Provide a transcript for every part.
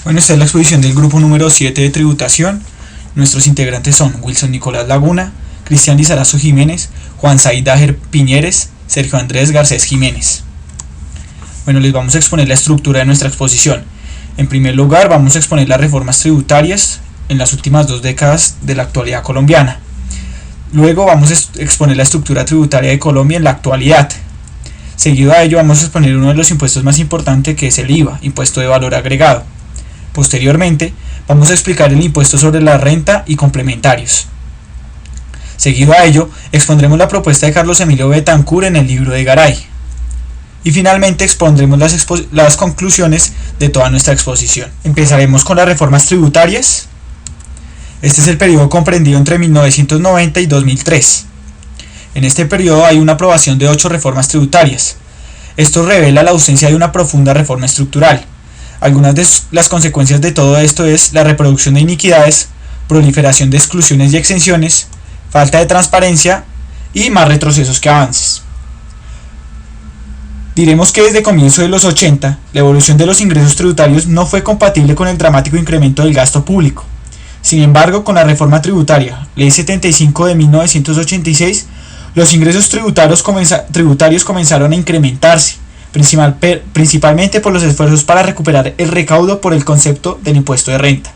Bueno, esta es la exposición del grupo número 7 de tributación. Nuestros integrantes son Wilson Nicolás Laguna, Cristian Lizarazo Jiménez, Juan Said Dajer Piñeres, Sergio Andrés Garcés Jiménez. Bueno, les vamos a exponer la estructura de nuestra exposición. En primer lugar, vamos a exponer las reformas tributarias en las últimas 2 décadas de la actualidad colombiana. Luego vamos a exponer la estructura tributaria de Colombia en la actualidad. Seguido a ello vamos a exponer uno de los impuestos más importantes, que es el IVA, impuesto de valor agregado. Posteriormente vamos a explicar el impuesto sobre la renta y complementarios. Seguido a ello expondremos la propuesta de Carlos Emilio Betancourt en el libro de Garay. Y finalmente expondremos las conclusiones de toda nuestra exposición. Empezaremos con las reformas tributarias. Este es el periodo comprendido entre 1990 y 2003. En este periodo hay una aprobación de 8 reformas tributarias. Esto revela la ausencia de una profunda reforma estructural. Algunas de las consecuencias de todo esto es la reproducción de iniquidades, proliferación de exclusiones y exenciones, falta de transparencia y más retrocesos que avances. Diremos que desde comienzo de los 80, la evolución de los ingresos tributarios no fue compatible con el dramático incremento del gasto público. Sin embargo, con la reforma tributaria, Ley 75 de 1986, los ingresos tributarios comenzaron a incrementarse, principalmente por los esfuerzos para recuperar el recaudo por el concepto del impuesto de renta.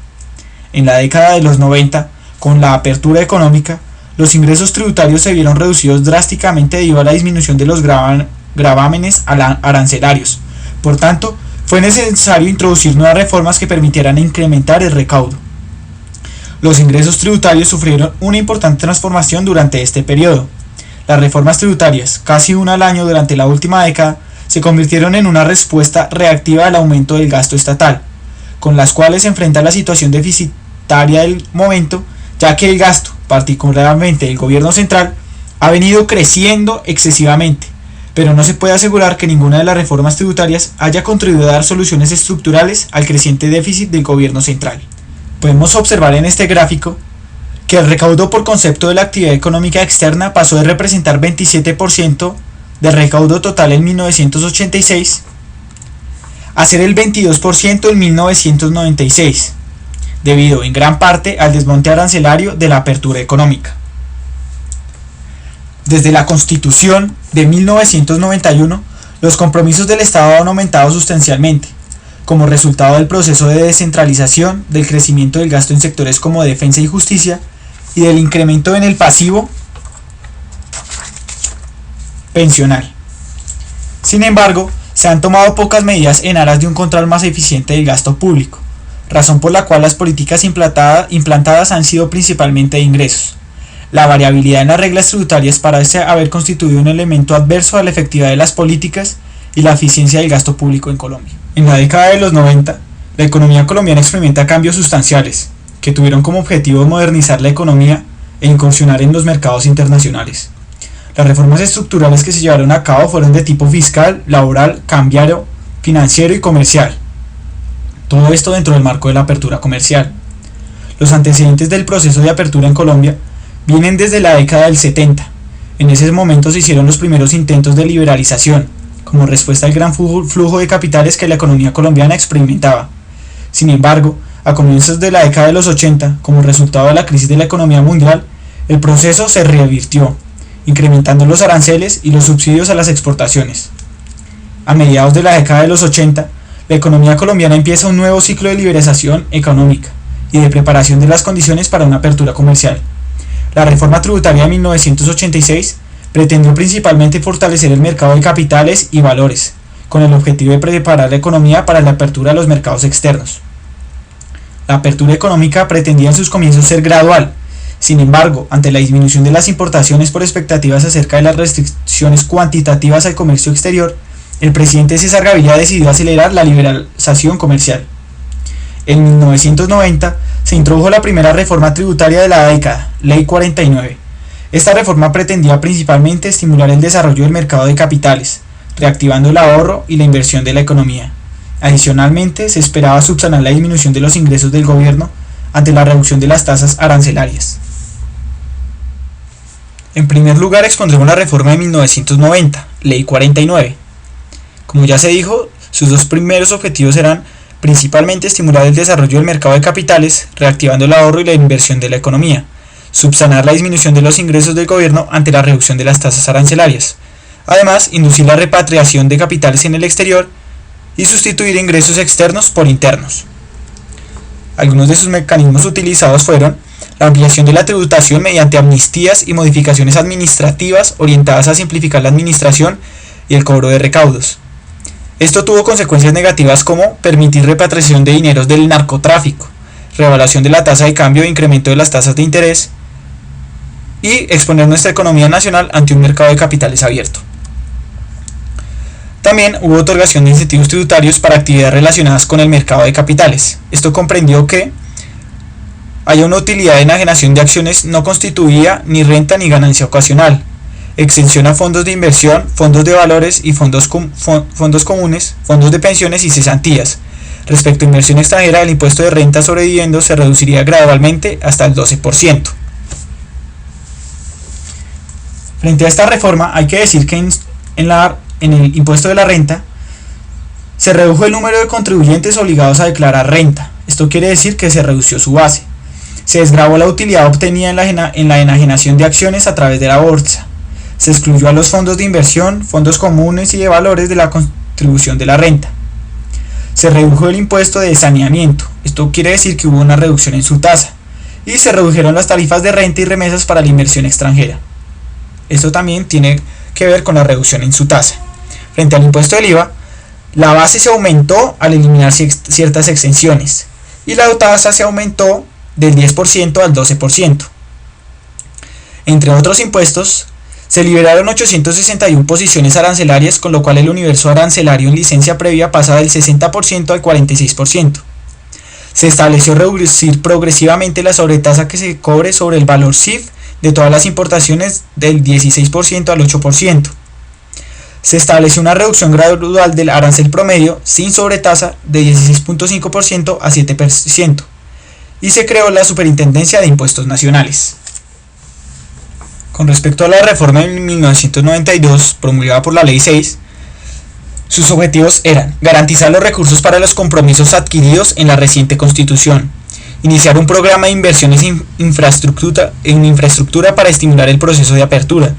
En la década de los 90, con la apertura económica, los ingresos tributarios se vieron reducidos drásticamente debido a la disminución de los gravámenes arancelarios. Por tanto, fue necesario introducir nuevas reformas que permitieran incrementar el recaudo. Los ingresos tributarios sufrieron una importante transformación durante este periodo. Las reformas tributarias, casi una al año durante la última década, se convirtieron en una respuesta reactiva al aumento del gasto estatal, con las cuales se enfrenta la situación deficitaria del momento, ya que el gasto, particularmente del gobierno central, ha venido creciendo excesivamente, pero no se puede asegurar que ninguna de las reformas tributarias haya contribuido a dar soluciones estructurales al creciente déficit del gobierno central. Podemos observar en este gráfico que el recaudo por concepto de la actividad económica externa pasó de representar 27% del recaudo total en 1986 a ser el 22% en 1996, debido en gran parte al desmonte arancelario de la apertura económica. Desde la Constitución de 1991, los compromisos del Estado han aumentado sustancialmente, como resultado del proceso de descentralización, del crecimiento del gasto en sectores como defensa y justicia, y del incremento en el pasivo pensional. Sin embargo, se han tomado pocas medidas en aras de un control más eficiente del gasto público, razón por la cual las políticas implantadas han sido principalmente de ingresos. La variabilidad en las reglas tributarias parece haber constituido un elemento adverso a la efectividad de las políticas y la eficiencia del gasto público en Colombia. En la década de los 90, la economía colombiana experimenta cambios sustanciales, que tuvieron como objetivo modernizar la economía e incursionar en los mercados internacionales. Las reformas estructurales que se llevaron a cabo fueron de tipo fiscal, laboral, cambiario, financiero y comercial. Todo esto dentro del marco de la apertura comercial. Los antecedentes del proceso de apertura en Colombia vienen desde la década del 70. En ese momento se hicieron los primeros intentos de liberalización, como respuesta al gran flujo de capitales que la economía colombiana experimentaba. Sin embargo, a comienzos de la década de los 80, como resultado de la crisis de la economía mundial, el proceso se revirtió, incrementando los aranceles y los subsidios a las exportaciones. A mediados de la década de los 80, la economía colombiana empieza un nuevo ciclo de liberalización económica y de preparación de las condiciones para una apertura comercial. La reforma tributaria de 1986 pretendió principalmente fortalecer el mercado de capitales y valores, con el objetivo de preparar la economía para la apertura de los mercados externos. La apertura económica pretendía en sus comienzos ser gradual. Sin embargo, ante la disminución de las importaciones por expectativas acerca de las restricciones cuantitativas al comercio exterior, el presidente César Gaviria decidió acelerar la liberalización comercial. En 1990 se introdujo la primera reforma tributaria de la década, Ley 49. Esta reforma pretendía principalmente estimular el desarrollo del mercado de capitales, reactivando el ahorro y la inversión de la economía. Adicionalmente, se esperaba subsanar la disminución de los ingresos del gobierno ante la reducción de las tasas arancelarias. En primer lugar, expondremos la reforma de 1990, Ley 49. Como ya se dijo, sus dos primeros objetivos eran principalmente estimular el desarrollo del mercado de capitales, reactivando el ahorro y la inversión de la economía, subsanar la disminución de los ingresos del gobierno ante la reducción de las tasas arancelarias. Además, inducir la repatriación de capitales en el exterior y sustituir ingresos externos por internos. Algunos de sus mecanismos utilizados fueron la ampliación de la tributación mediante amnistías y modificaciones administrativas orientadas a simplificar la administración y el cobro de recaudos. Esto tuvo consecuencias negativas como permitir repatriación de dineros del narcotráfico, revaluación de la tasa de cambio e incremento de las tasas de interés, y exponer nuestra economía nacional ante un mercado de capitales abierto. También hubo otorgación de incentivos tributarios para actividades relacionadas con el mercado de capitales. Esto comprendió que haya una utilidad de enajenación de acciones no constituía ni renta ni ganancia ocasional, exención a fondos de inversión, fondos de valores y fondos comunes, fondos de pensiones y cesantías. Respecto a inversión extranjera, el impuesto de renta sobre dividendos se reduciría gradualmente hasta el 12%. Frente a esta reforma, hay que decir que en el impuesto de la renta se redujo el número de contribuyentes obligados a declarar renta. Esto quiere decir que se redució su base. Se desgravó la utilidad obtenida en la enajenación de acciones a través de la bolsa. Se excluyó a los fondos de inversión, fondos comunes y de valores de la contribución de la renta. Se redujo el impuesto de saneamiento. Esto quiere decir que hubo una reducción en su tasa. Y se redujeron las tarifas de renta y remesas para la inversión extranjera. Esto también tiene que ver con la reducción en su tasa. Frente al impuesto del IVA, la base se aumentó al eliminar ciertas exenciones y la tasa se aumentó del 10% al 12%. Entre otros impuestos, se liberaron 861 posiciones arancelarias, con lo cual el universo arancelario en licencia previa pasa del 60% al 46%. Se estableció reducir progresivamente la sobretasa que se cobre sobre el valor CIF de todas las importaciones del 16% al 8%. Se estableció una reducción gradual del arancel promedio sin sobretasa de 16.5% a 7%. Y se creó la Superintendencia de Impuestos Nacionales. Con respecto a la reforma de 1992 promulgada por la Ley 6, sus objetivos eran garantizar los recursos para los compromisos adquiridos en la reciente Constitución, iniciar un programa de inversiones en infraestructura para estimular el proceso de apertura,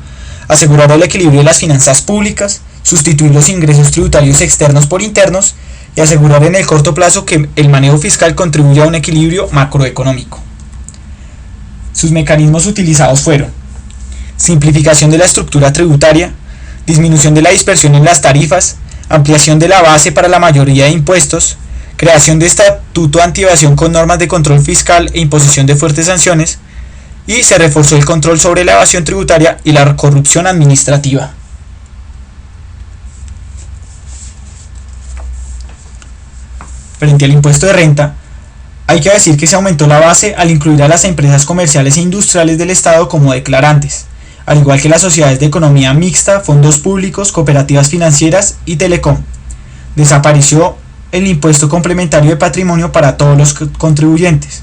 asegurar el equilibrio de las finanzas públicas, sustituir los ingresos tributarios externos por internos y asegurar en el corto plazo que el manejo fiscal contribuya a un equilibrio macroeconómico. Sus mecanismos utilizados fueron simplificación de la estructura tributaria, disminución de la dispersión en las tarifas, ampliación de la base para la mayoría de impuestos, creación de estatuto anti-evasión con normas de control fiscal e imposición de fuertes sanciones, y se reforzó el control sobre la evasión tributaria y la corrupción administrativa. Frente al impuesto de renta, hay que decir que se aumentó la base al incluir a las empresas comerciales e industriales del Estado como declarantes, al igual que las sociedades de economía mixta, fondos públicos, cooperativas financieras y telecom. Desapareció el impuesto complementario de patrimonio para todos los contribuyentes.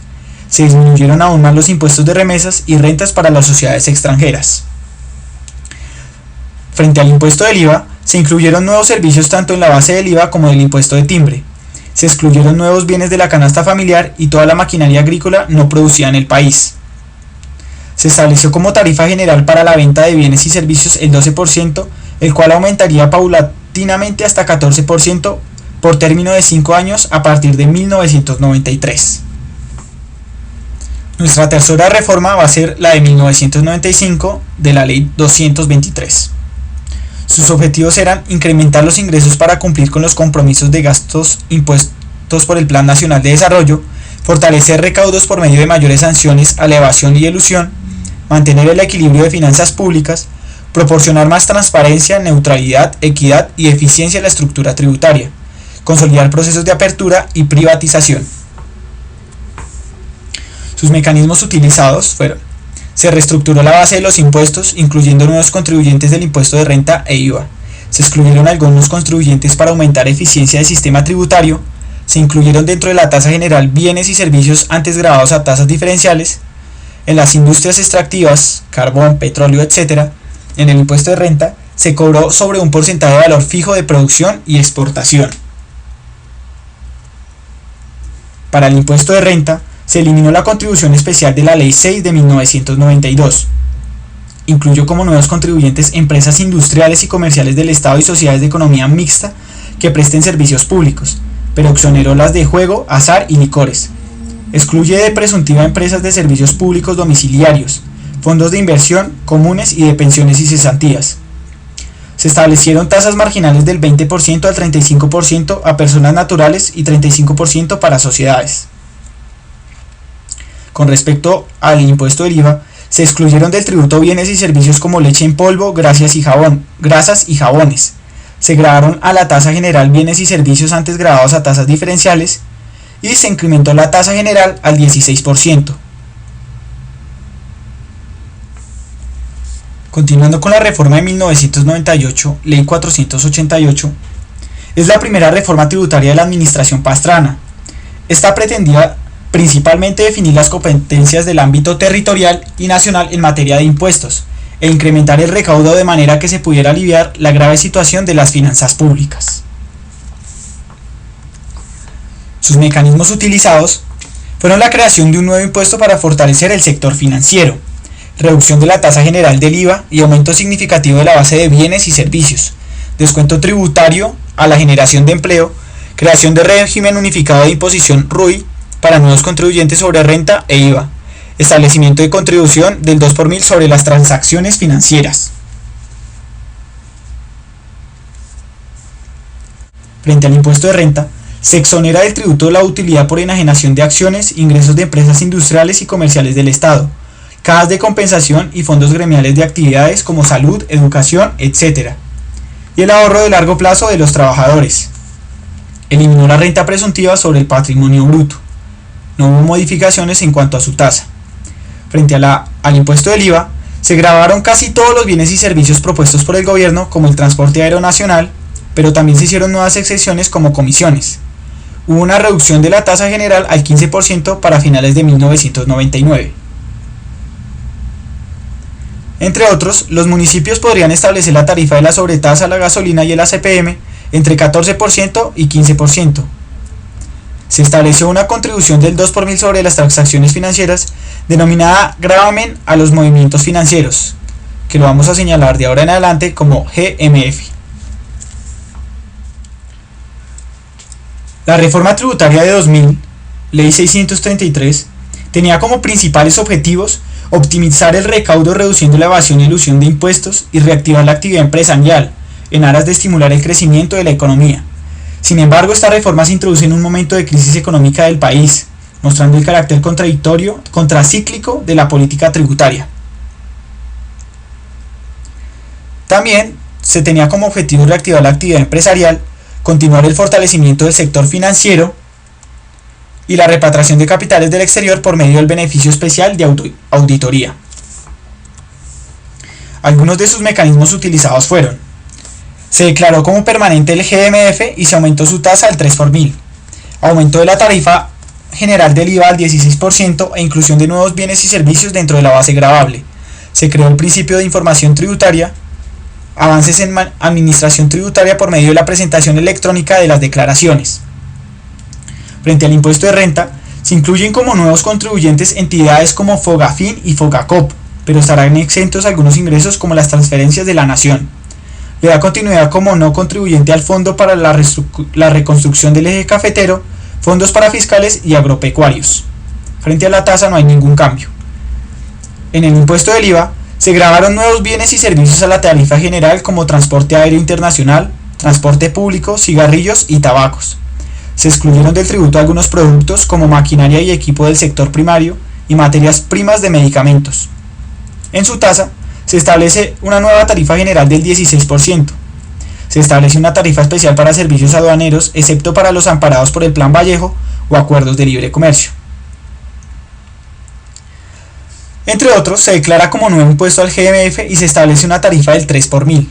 Se disminuyeron aún más los impuestos de remesas y rentas para las sociedades extranjeras. Frente al impuesto del IVA, se incluyeron nuevos servicios tanto en la base del IVA como en el impuesto de timbre. Se excluyeron nuevos bienes de la canasta familiar y toda la maquinaria agrícola no producida en el país. Se estableció como tarifa general para la venta de bienes y servicios el 12%, el cual aumentaría paulatinamente hasta 14% por término de 5 años a partir de 1993. Nuestra tercera reforma va a ser la de 1995 de la Ley 223. Sus objetivos eran incrementar los ingresos para cumplir con los compromisos de gastos impuestos por el Plan Nacional de Desarrollo, fortalecer recaudos por medio de mayores sanciones a la evasión y elusión, mantener el equilibrio de finanzas públicas, proporcionar más transparencia, neutralidad, equidad y eficiencia en la estructura tributaria, consolidar procesos de apertura y privatización. Sus mecanismos utilizados fueron: se reestructuró la base de los impuestos, incluyendo nuevos contribuyentes del impuesto de renta e IVA. Se excluyeron algunos contribuyentes para aumentar eficiencia del sistema tributario. Se incluyeron dentro de la tasa general bienes y servicios antes gravados a tasas diferenciales. En las industrias extractivas, carbón, petróleo, etc., en el impuesto de renta se cobró sobre un porcentaje de valor fijo de producción y exportación. Para el impuesto de renta, se eliminó la contribución especial de la Ley 6 de 1992. Incluyó como nuevos contribuyentes empresas industriales y comerciales del Estado y sociedades de economía mixta que presten servicios públicos, pero exoneró las de juego, azar y licores. Excluye de presuntiva empresas de servicios públicos domiciliarios, fondos de inversión, comunes y de pensiones y cesantías. Se establecieron tasas marginales del 20% al 35% a personas naturales y 35% para sociedades. Con respecto al impuesto del IVA, se excluyeron del tributo bienes y servicios como leche en polvo, grasas y jabones. Se grabaron a la tasa general bienes y servicios antes grabados a tasas diferenciales y se incrementó la tasa general al 16%. Continuando con la reforma de 1998, Ley 488, es la primera reforma tributaria de la administración Pastrana. Esta pretendía principalmente definir las competencias del ámbito territorial y nacional en materia de impuestos e incrementar el recaudo de manera que se pudiera aliviar la grave situación de las finanzas públicas. Sus mecanismos utilizados fueron la creación de un nuevo impuesto para fortalecer el sector financiero, reducción de la tasa general del IVA y aumento significativo de la base de bienes y servicios, descuento tributario a la generación de empleo, creación de régimen unificado de imposición RUI para nuevos contribuyentes sobre renta e IVA, establecimiento de contribución del 2 por mil sobre las transacciones financieras. Frente al impuesto de renta, se exonera del tributo de la utilidad por enajenación de acciones, ingresos de empresas industriales y comerciales del Estado, cajas de compensación y fondos gremiales de actividades como salud, educación, etc. Y el ahorro de largo plazo de los trabajadores. Eliminó la renta presuntiva sobre el patrimonio bruto. No hubo modificaciones en cuanto a su tasa. Frente al impuesto del IVA, se gravaron casi todos los bienes y servicios propuestos por el gobierno, como el transporte aéreo nacional, pero también se hicieron nuevas excepciones como comisiones. Hubo una reducción de la tasa general al 15% para finales de 1999. Entre otros, los municipios podrían establecer la tarifa de la sobretasa a la gasolina y el ACPM entre 14% y 15%. Se estableció una contribución del 2 por mil sobre las transacciones financieras, denominada gravamen a los movimientos financieros, que lo vamos a señalar de ahora en adelante como GMF. La reforma tributaria de 2000, Ley 633, tenía como principales objetivos optimizar el recaudo reduciendo la evasión y elusión de impuestos y reactivar la actividad empresarial en aras de estimular el crecimiento de la economía. Sin embargo, esta reforma se introduce en un momento de crisis económica del país, mostrando el carácter contracíclico de la política tributaria. También se tenía como objetivo reactivar la actividad empresarial, continuar el fortalecimiento del sector financiero y la repatriación de capitales del exterior por medio del beneficio especial de auditoría. Algunos de sus mecanismos utilizados fueron: se declaró como permanente el GMF y se aumentó su tasa al 3 por mil, aumento de la tarifa general del IVA al 16% e inclusión de nuevos bienes y servicios dentro de la base gravable. Se creó el principio de información tributaria, avances en administración tributaria por medio de la presentación electrónica de las declaraciones. Frente al impuesto de renta, se incluyen como nuevos contribuyentes entidades como Fogafín y Fogacop, pero estarán exentos algunos ingresos como las transferencias de la nación. Le da continuidad como no contribuyente al Fondo para la Reconstrucción del Eje Cafetero, fondos para fiscales y agropecuarios. Frente a la tasa no hay ningún cambio. En el impuesto del IVA, se gravaron nuevos bienes y servicios a la tarifa general como transporte aéreo internacional, transporte público, cigarrillos y tabacos. Se excluyeron del tributo algunos productos como maquinaria y equipo del sector primario y materias primas de medicamentos. En su tasa, se establece una nueva tarifa general del 16%. Se establece una tarifa especial para servicios aduaneros, excepto para los amparados por el Plan Vallejo o acuerdos de libre comercio. Entre otros, se declara como nuevo impuesto al GMF y se establece una tarifa del 3 por mil.